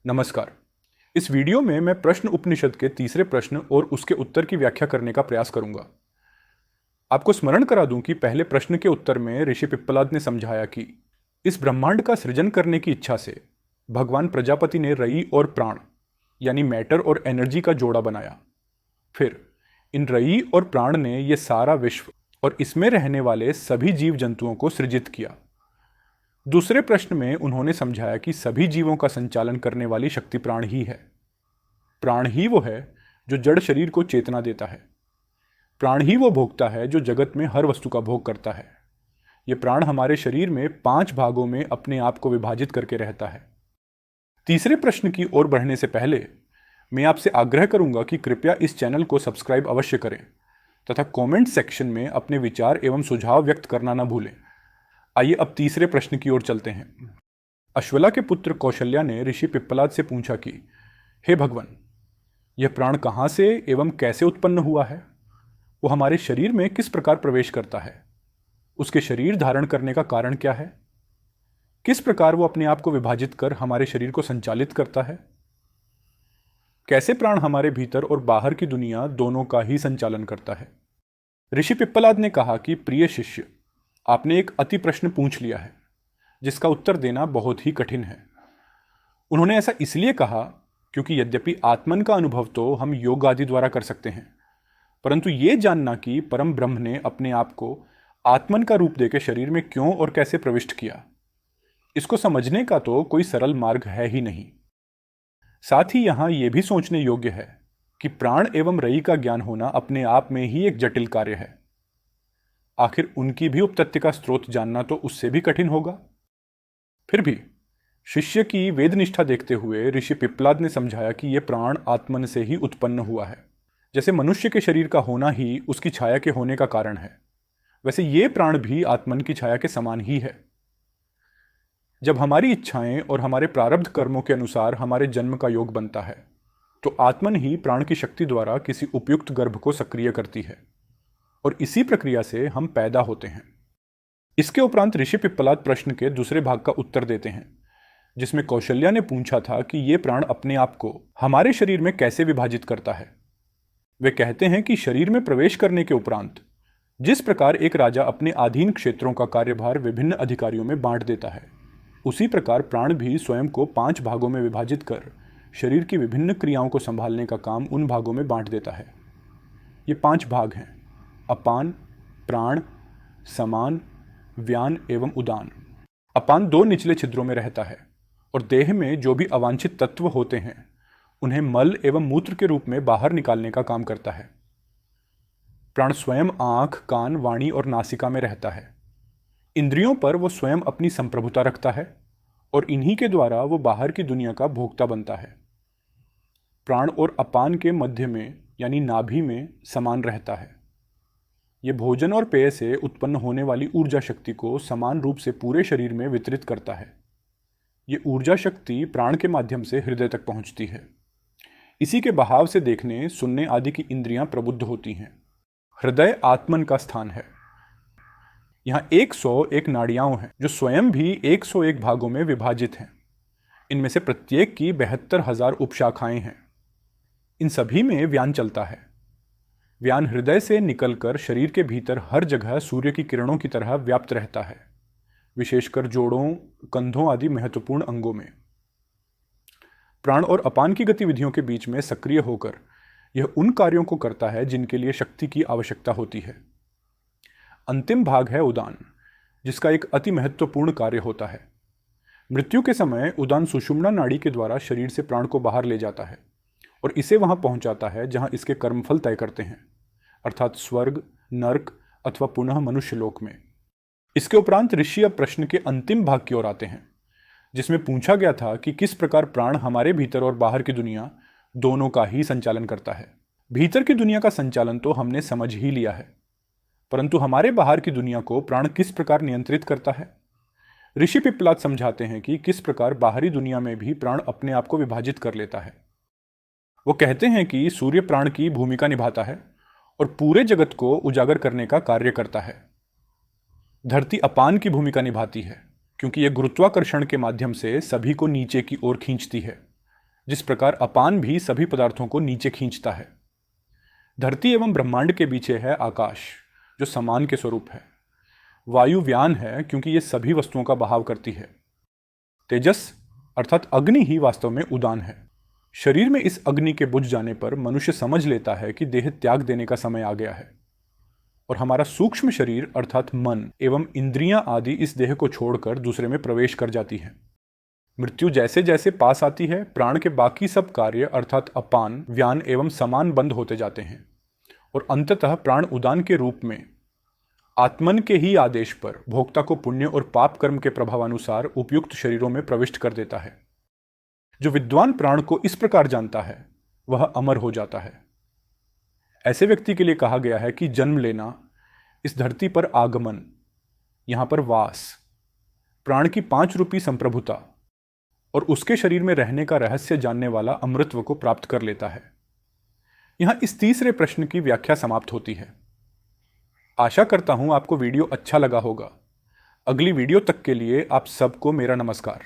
नमस्कार। इस वीडियो में मैं प्रश्न उपनिषद के तीसरे प्रश्न और उसके उत्तर की व्याख्या करने का प्रयास करूंगा। आपको स्मरण करा दूं कि पहले प्रश्न के उत्तर में ऋषि पिप्पलाद ने समझाया कि इस ब्रह्मांड का सृजन करने की इच्छा से भगवान प्रजापति ने रई और प्राण यानी मैटर और एनर्जी का जोड़ा बनाया। फिर इन रई और प्राण ने यह सारा विश्व और इसमें रहने वाले सभी जीव जंतुओं को सृजित किया। दूसरे प्रश्न में उन्होंने समझाया कि सभी जीवों का संचालन करने वाली शक्ति प्राण ही है। प्राण ही वो है जो जड़ शरीर को चेतना देता है। प्राण ही वो भोगता है जो जगत में हर वस्तु का भोग करता है। ये प्राण हमारे शरीर में 5 भागों में अपने आप को विभाजित करके रहता है। तीसरे प्रश्न की ओर बढ़ने से पहले मैं आपसे आग्रह करूंगा कि कृपया इस चैनल को सब्सक्राइब अवश्य करें तथा कमेंट सेक्शन में अपने विचार एवं सुझाव व्यक्त करना न भूलें। आइए अब तीसरे प्रश्न की ओर चलते हैं। अश्वला के पुत्र कौशल्या ने ऋषि पिप्पलाद से पूछा कि हे भगवान, यह प्राण कहाँ से एवं कैसे उत्पन्न हुआ है? वो हमारे शरीर में किस प्रकार प्रवेश करता है? उसके शरीर धारण करने का कारण क्या है? किस प्रकार वो अपने आप को विभाजित कर हमारे शरीर को संचालित करता है? कैसे प्राण हमारे भीतर और बाहर की दुनिया दोनों का ही संचालन करता है? ऋषि पिप्पलाद ने कहा कि प्रिय शिष्य, आपने एक अति प्रश्न पूछ लिया है जिसका उत्तर देना बहुत ही कठिन है। उन्होंने ऐसा इसलिए कहा क्योंकि यद्यपि आत्मन का अनुभव तो हम योग आदि द्वारा कर सकते हैं, परंतु ये जानना कि परम ब्रह्म ने अपने आप को आत्मन का रूप देकर शरीर में क्यों और कैसे प्रविष्ट किया, इसको समझने का तो कोई सरल मार्ग है ही नहीं। साथ ही यहां यह भी सोचने योग्य है कि प्राण एवं रई का ज्ञान होना अपने आप में ही एक जटिल कार्य है। आखिर उनकी भी उपपत्ति का स्रोत जानना तो उससे भी कठिन होगा। फिर भी शिष्य की वेद निष्ठा देखते हुए ऋषि पिप्पलाद ने समझाया कि यह प्राण आत्मन से ही उत्पन्न हुआ है। जैसे मनुष्य के शरीर का होना ही उसकी छाया के होने का कारण है, वैसे ये प्राण भी आत्मन की छाया के समान ही है। जब हमारी इच्छाएं और हमारे प्रारब्ध कर्मों के अनुसार हमारे जन्म का योग बनता है, तो आत्मन ही प्राण की शक्ति द्वारा किसी उपयुक्त गर्भ को सक्रिय करती है और इसी प्रक्रिया से हम पैदा होते हैं। इसके उपरांत ऋषि पिप्पलाद प्रश्न के दूसरे भाग का उत्तर देते हैं, जिसमें कौशल्या ने पूछा था कि यह प्राण अपने आप को हमारे शरीर में कैसे विभाजित करता है। वे कहते हैं कि शरीर में प्रवेश करने के उपरांत जिस प्रकार एक राजा अपने अधीन क्षेत्रों का कार्यभार विभिन्न अधिकारियों में बांट देता है, उसी प्रकार प्राण भी स्वयं को 5 भागों में विभाजित कर शरीर की विभिन्न क्रियाओं को संभालने का काम उन भागों में बांट देता है। ये 5 भाग हैं: अपान, प्राण, समान, व्यान एवं उदान। अपान 2 निचले छिद्रों में रहता है और देह में जो भी अवांछित तत्व होते हैं उन्हें मल एवं मूत्र के रूप में बाहर निकालने का काम करता है। प्राण स्वयं आंख, कान, वाणी और नासिका में रहता है। इंद्रियों पर वो स्वयं अपनी संप्रभुता रखता है और इन्हीं के द्वारा वो बाहर की दुनिया का भोक्ता बनता है। प्राण और अपान के मध्य में यानी नाभि में समान रहता है। ये भोजन और पेय से उत्पन्न होने वाली ऊर्जा शक्ति को समान रूप से पूरे शरीर में वितरित करता है। ये ऊर्जा शक्ति प्राण के माध्यम से हृदय तक पहुंचती है। इसी के बहाव से देखने, सुनने आदि की इंद्रियां प्रबुद्ध होती हैं। हृदय आत्मन का स्थान है। यहाँ 101 नाड़ियां हैं जो स्वयं भी 101 भागों में विभाजित हैं। इनमें से प्रत्येक की 72,000 उपशाखाएं हैं। इन सभी में व्यान चलता है। व्यान हृदय से निकलकर शरीर के भीतर हर जगह सूर्य की किरणों की तरह व्याप्त रहता है, विशेषकर जोड़ों, कंधों आदि महत्वपूर्ण अंगों में। प्राण और अपान की गतिविधियों के बीच में सक्रिय होकर यह उन कार्यों को करता है जिनके लिए शक्ति की आवश्यकता होती है। अंतिम भाग है उदान, जिसका एक अति महत्वपूर्ण कार्य होता है। मृत्यु के समय उदान सुषुम्ना नाड़ी के द्वारा शरीर से प्राण को बाहर ले जाता है और इसे वहां पहुंचाता है जहां इसके कर्मफल तय करते हैं, अर्थात स्वर्ग, नर्क अथवा पुनः मनुष्य लोक में। इसके उपरांत ऋषि अब प्रश्न के अंतिम भाग की ओर आते हैं, जिसमें पूछा गया था कि किस प्रकार प्राण हमारे भीतर और बाहर की दुनिया दोनों का ही संचालन करता है। भीतर की दुनिया का संचालन तो हमने समझ ही लिया है, परंतु हमारे बाहर की दुनिया को प्राण किस प्रकार नियंत्रित करता है? ऋषि पिप्पलाद समझाते हैं कि किस प्रकार बाहरी दुनिया में भी प्राण अपने आप को विभाजित कर लेता है। वो कहते हैं कि सूर्य प्राण की भूमिका निभाता है और पूरे जगत को उजागर करने का कार्य करता है। धरती अपान की भूमिका निभाती है क्योंकि यह गुरुत्वाकर्षण के माध्यम से सभी को नीचे की ओर खींचती है, जिस प्रकार अपान भी सभी पदार्थों को नीचे खींचता है। धरती एवं ब्रह्मांड के पीछे है आकाश, जो समान के स्वरूप है। वायु व्यान है, क्योंकि ये सभी वस्तुओं का बहाव करती है। तेजस अर्थात अग्नि ही वास्तव में उदान है। शरीर में इस अग्नि के बुझ जाने पर मनुष्य समझ लेता है कि देह त्याग देने का समय आ गया है, और हमारा सूक्ष्म शरीर अर्थात मन एवं इंद्रियां आदि इस देह को छोड़कर दूसरे में प्रवेश कर जाती हैं। मृत्यु जैसे जैसे पास आती है, प्राण के बाकी सब कार्य अर्थात अपान, व्यान एवं समान बंद होते जाते हैं, और अंततः प्राण उदान के रूप में आत्मन के ही आदेश पर भोक्ता को पुण्य और पाप कर्म के प्रभावानुसार उपयुक्त शरीरों में प्रविष्ट कर देता है। जो विद्वान प्राण को इस प्रकार जानता है वह अमर हो जाता है। ऐसे व्यक्ति के लिए कहा गया है कि जन्म लेना, इस धरती पर आगमन, यहां पर वास, प्राण की 5 रूपी संप्रभुता और उसके शरीर में रहने का रहस्य जानने वाला अमृतत्व को प्राप्त कर लेता है। यहां इस तीसरे प्रश्न की व्याख्या समाप्त होती है। आशा करता हूं आपको वीडियो अच्छा लगा होगा। अगली वीडियो तक के लिए आप सबको मेरा नमस्कार।